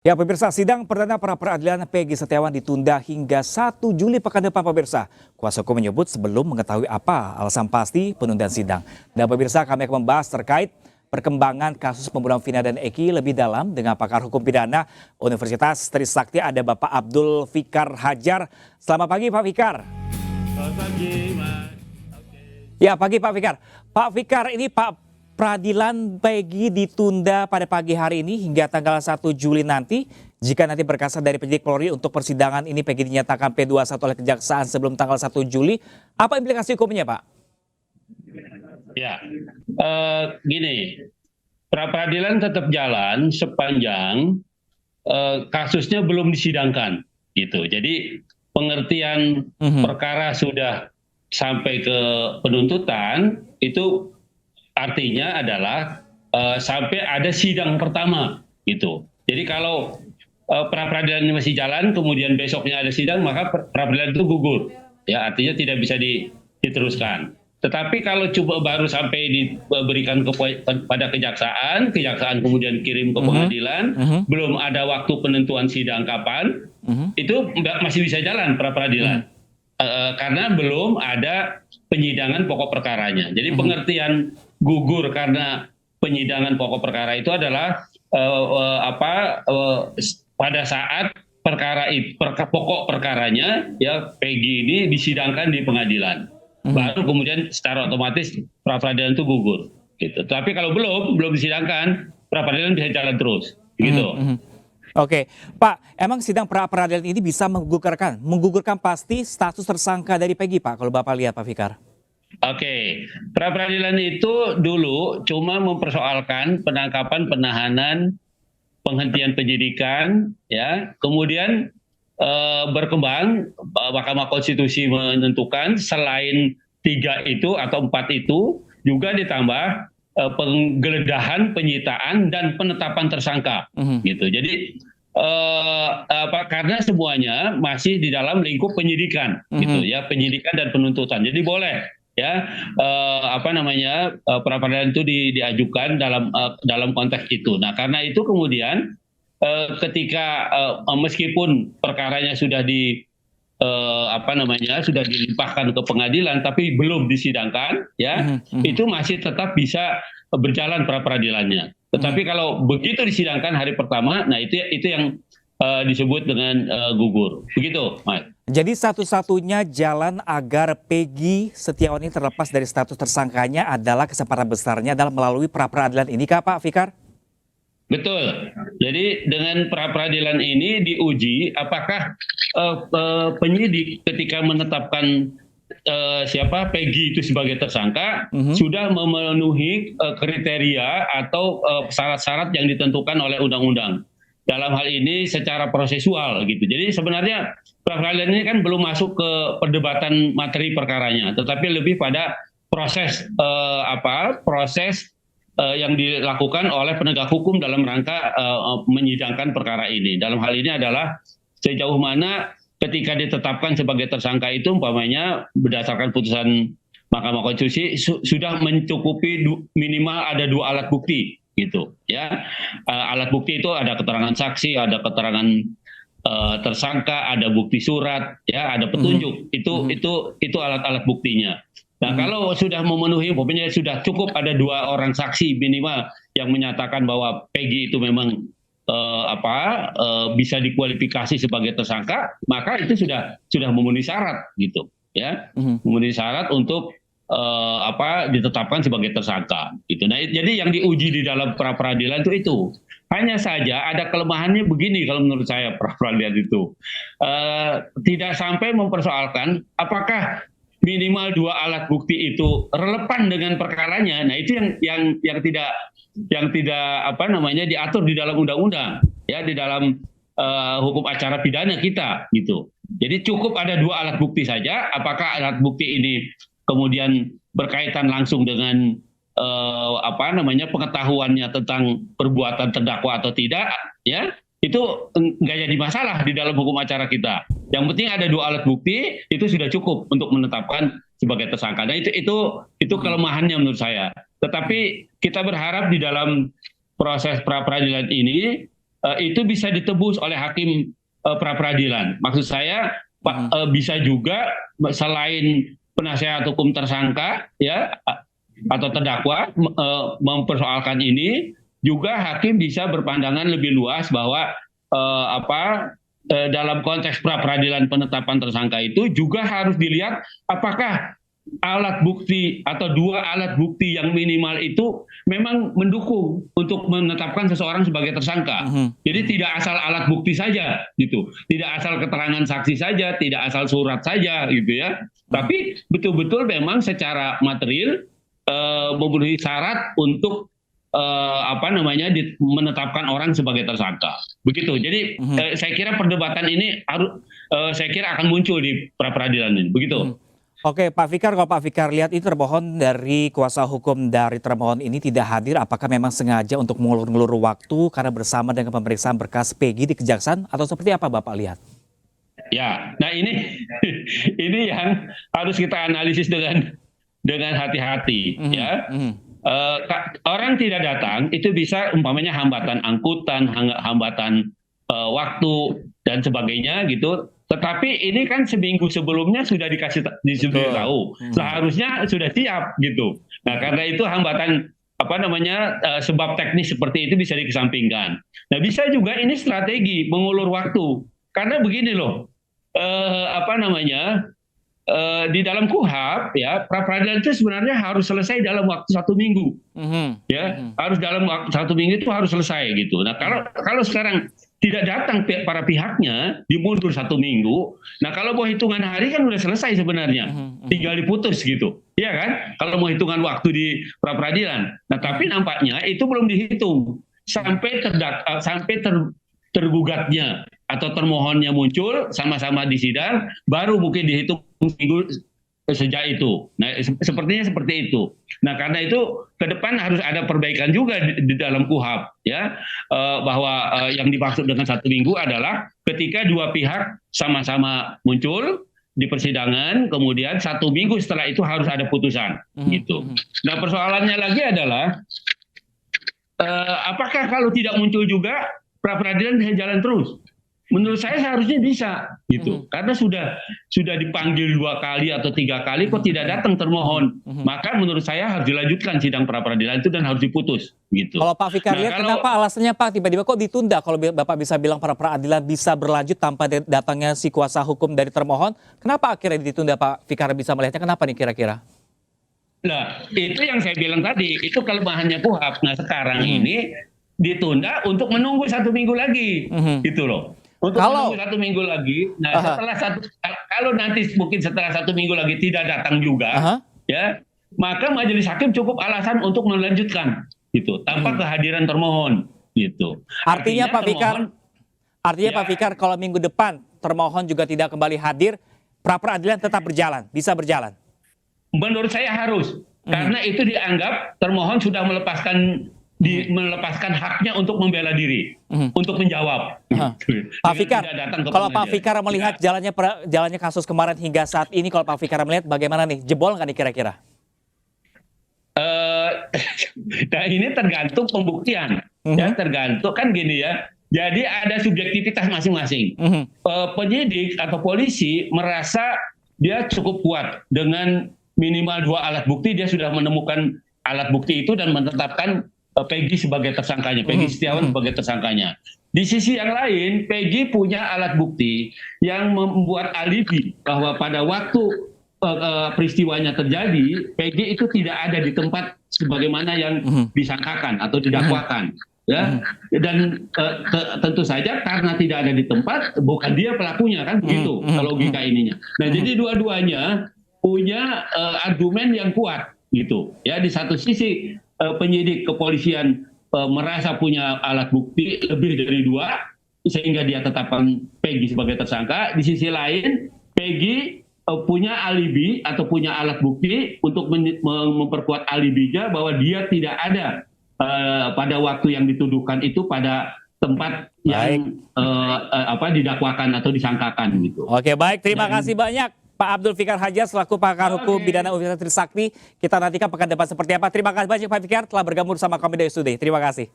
Ya, pemirsa, sidang perdana pra peradilan Peggy Setiawan ditunda hingga 1 Juli pekan depan, pemirsa. Kuasa hukum menyebut sebelum mengetahui apa alasan pasti penundaan sidang. Dan pemirsa, kami akan membahas terkait perkembangan kasus pembunuhan Vina dan Eki lebih dalam dengan pakar hukum pidana Universitas Trisakti, ada Bapak Abdul Fikar Hajar. Selamat pagi, Pak Fikar. Selamat pagi, Mas. Ya, pagi Pak Fikar. Pak Fikar, ini peradilan Peggy ditunda pada pagi hari ini hingga tanggal 1 Juli nanti. Jika nanti berkas dari penyidik Polri untuk persidangan ini Peggy dinyatakan P21 oleh Kejaksaan sebelum tanggal 1 Juli, apa implikasi hukumnya, Pak? Ya, gini, pra peradilan tetap jalan sepanjang kasusnya belum disidangkan, gitu. Jadi pengertian perkara sudah sampai ke penuntutan itu artinya adalah sampai ada sidang pertama, gitu. Jadi kalau pra peradilan ini masih jalan, kemudian besoknya ada sidang, maka pra peradilan itu gugur, ya artinya tidak bisa diteruskan. Tetapi kalau coba baru sampai diberikan kepada kejaksaan, kejaksaan kemudian kirim ke pengadilan, belum ada waktu penentuan sidang kapan, itu masih bisa jalan pra peradilan. Karena belum ada penyidangan pokok perkaranya. Jadi pengertian gugur karena penyidangan pokok perkara itu adalah pada saat pokok perkaranya, ya Peggy ini disidangkan di pengadilan, baru kemudian secara otomatis pra peradilan itu gugur, gitu. Tapi kalau belum disidangkan, pra peradilan bisa jalan terus, gitu. Oke, Pak, emang sidang pra peradilan ini bisa menggugurkan pasti status tersangka dari Peggy, Pak, kalau Bapak lihat, Pak Fikar? Oke, pra peradilan itu dulu cuma mempersoalkan penangkapan, penahanan, penghentian penyidikan, ya. Kemudian berkembang, Mahkamah Konstitusi menentukan selain 3 itu atau 4 itu juga ditambah penggeledahan, penyitaan dan penetapan tersangka, gitu. Jadi karena semuanya masih di dalam lingkup penyidikan, gitu ya, penyidikan dan penuntutan. Jadi boleh, ya, pra peradilan itu diajukan dalam konteks itu. Nah, karena itu kemudian ketika meskipun perkaranya sudah sudah dilimpahkan ke pengadilan tapi belum disidangkan, ya, itu masih tetap bisa berjalan pra peradilannya. Tetapi kalau begitu disidangkan hari pertama, nah itu yang disebut dengan gugur. Begitu, Mas. Jadi satu-satunya jalan agar Peggy Setiawan ini terlepas dari status tersangkanya adalah kesempatan besarnya adalah melalui pra peradilan ini, kah, Pak Fikar? Betul. Jadi dengan pra peradilan ini diuji apakah penyidik ketika menetapkan Peggy itu sebagai tersangka sudah memenuhi kriteria atau syarat-syarat yang ditentukan oleh undang-undang. Dalam hal ini secara prosesual, gitu. Jadi sebenarnya pra peradilan ini kan belum masuk ke perdebatan materi perkaranya, tetapi lebih pada proses yang dilakukan oleh penegak hukum dalam rangka menyidangkan perkara ini. Dalam hal ini adalah sejauh mana ketika ditetapkan sebagai tersangka itu umpamanya berdasarkan putusan Mahkamah Konstitusi sudah mencukupi minimal ada 2 alat bukti, gitu ya. Alat bukti itu ada keterangan saksi, ada keterangan tersangka, ada bukti surat, ya, ada petunjuk. Itu alat-alat buktinya. Nah, kalau sudah memenuhi, pokoknya sudah cukup ada 2 orang saksi minimal yang menyatakan bahwa Peggy itu memang bisa dikualifikasi sebagai tersangka, maka itu sudah memenuhi syarat, gitu ya. Memenuhi syarat untuk ditetapkan sebagai tersangka, gitu. Nah, jadi yang diuji di dalam pra peradilan itu hanya saja ada kelemahannya begini kalau menurut saya pra peradilan itu tidak sampai mempersoalkan apakah minimal 2 alat bukti itu relevan dengan perkaranya. Nah, itu yang tidak diatur di dalam undang-undang, ya, di dalam hukum acara pidana kita, gitu. Jadi cukup ada 2 alat bukti saja. Apakah alat bukti ini kemudian berkaitan langsung dengan pengetahuannya tentang perbuatan terdakwa atau tidak, ya, itu nggak jadi masalah di dalam hukum acara kita. Yang penting ada 2 alat bukti, itu sudah cukup untuk menetapkan sebagai tersangka. Nah, itu kelemahannya menurut saya. Tetapi kita berharap di dalam proses pra peradilan ini itu bisa ditebus oleh hakim pra peradilan. Maksud saya bisa juga selain penasehat hukum tersangka ya atau terdakwa mempersoalkan ini, juga hakim bisa berpandangan lebih luas bahwa dalam konteks pra peradilan penetapan tersangka itu juga harus dilihat apakah alat bukti atau dua alat bukti yang minimal itu memang mendukung untuk menetapkan seseorang sebagai tersangka. Jadi tidak asal alat bukti saja gitu, tidak asal keterangan saksi saja, tidak asal surat saja gitu ya. Tapi betul-betul memang secara material memenuhi syarat untuk menetapkan orang sebagai tersangka. Begitu. Jadi saya kira perdebatan ini saya kira akan muncul di pra peradilan ini. Begitu. Oke, Pak Fikar, kalau Pak Fikar lihat itu termohon dari kuasa hukum dari termohon ini tidak hadir, apakah memang sengaja untuk mengulur-ngulur waktu karena bersama dengan pemeriksaan berkas Peggy di Kejaksaan atau seperti apa Bapak lihat? Ya, nah ini ini yang harus kita analisis dengan hati-hati ya. Orang tidak datang itu bisa umpamanya hambatan angkutan, hambatan waktu dan sebagainya gitu. Tetapi ini kan seminggu sebelumnya sudah disuruh tahu, seharusnya sudah siap gitu. Nah karena itu hambatan sebab teknis seperti itu bisa dikesampingkan. Nah bisa juga ini strategi mengulur waktu, karena begini loh, di dalam KUHP ya pra peradilan itu sebenarnya harus selesai dalam waktu 1 minggu, ya harus dalam waktu 1 minggu itu harus selesai gitu. Nah kalau sekarang tidak datang para pihaknya, dimundur 1 minggu. Nah kalau mau hitungan hari kan udah selesai sebenarnya, tinggal diputus gitu, ya kan? Kalau mau hitungan waktu di pra peradilan. Nah tapi nampaknya itu belum dihitung sampai tergugatnya atau termohonnya muncul sama-sama di sidang, baru mungkin dihitung minggu sejak itu. Nah, sepertinya seperti itu. Nah, karena itu ke depan harus ada perbaikan juga di dalam KUHP ya, bahwa yang dimaksud dengan 1 minggu adalah ketika dua pihak sama-sama muncul di persidangan, kemudian 1 minggu setelah itu harus ada putusan gitu. Nah, persoalannya lagi adalah apakah kalau tidak muncul juga pra peradilan bisa jalan terus? Menurut saya seharusnya bisa gitu, karena sudah dipanggil 2 kali atau 3 kali kok tidak datang termohon, maka menurut saya harus dilanjutkan sidang pra peradilan itu dan harus diputus gitu. Kalau Pak Fikar lihat kenapa alasannya Pak tiba-tiba kok ditunda? Kalau Bapak bisa bilang pra peradilan bisa berlanjut tanpa datangnya si kuasa hukum dari termohon, kenapa akhirnya ditunda? Pak Fikar bisa melihatnya kenapa nih kira-kira? Nah itu yang saya bilang tadi, itu kelemahannya KUHP. Nah sekarang ini ditunda untuk menunggu 1 minggu lagi gitu loh. Untuk menunggu 1 minggu lagi. Nah kalau nanti mungkin setelah 1 minggu lagi tidak datang juga, ya maka majelis hakim cukup alasan untuk melanjutkan gitu tanpa kehadiran termohon gitu. Artinya Pak Fikar, kalau minggu depan termohon juga tidak kembali hadir, pra peradilan tetap berjalan, bisa berjalan. Menurut saya harus, karena itu dianggap termohon sudah melepaskan haknya untuk membela diri, untuk menjawab. Pak Fikar, kalau Pak Fikar melihat jalannya kasus kemarin hingga saat ini, kalau Pak Fikar melihat bagaimana nih, jebol nggak nih kira-kira? Nah ini tergantung pembuktian, ya tergantung kan gini ya. Jadi ada subjektivitas masing-masing. Penyidik atau polisi merasa dia cukup kuat dengan minimal 2 alat bukti, dia sudah menemukan alat bukti itu dan menetapkan Peggy sebagai tersangkanya, Peggy Setiawan sebagai tersangkanya. Di sisi yang lain, Peggy punya alat bukti yang membuat alibi bahwa pada waktu peristiwanya terjadi, Peggy itu tidak ada di tempat sebagaimana yang disangkakan atau didakwakan. Ya, dan tentu saja karena tidak ada di tempat, bukan dia pelakunya kan begitu logika ininya. Nah, jadi dua-duanya punya argumen yang kuat gitu. Ya, di satu sisi penyidik kepolisian merasa punya alat bukti lebih dari 2 sehingga dia tetapkan Peggy sebagai tersangka. Di sisi lain, Peggy punya alibi atau punya alat bukti untuk memperkuat alibinya bahwa dia tidak ada pada waktu yang dituduhkan itu pada tempat yang didakwakan atau disangkakan gitu. Oke, baik, terima kasih banyak Pak Abdul Fikar Hajar selaku pakar hukum pidana Universitas Trisakti. Kita nantikan pekan depan seperti apa. Terima kasih banyak Pak Fikar telah bergabung bersama kami dari Today. Terima kasih.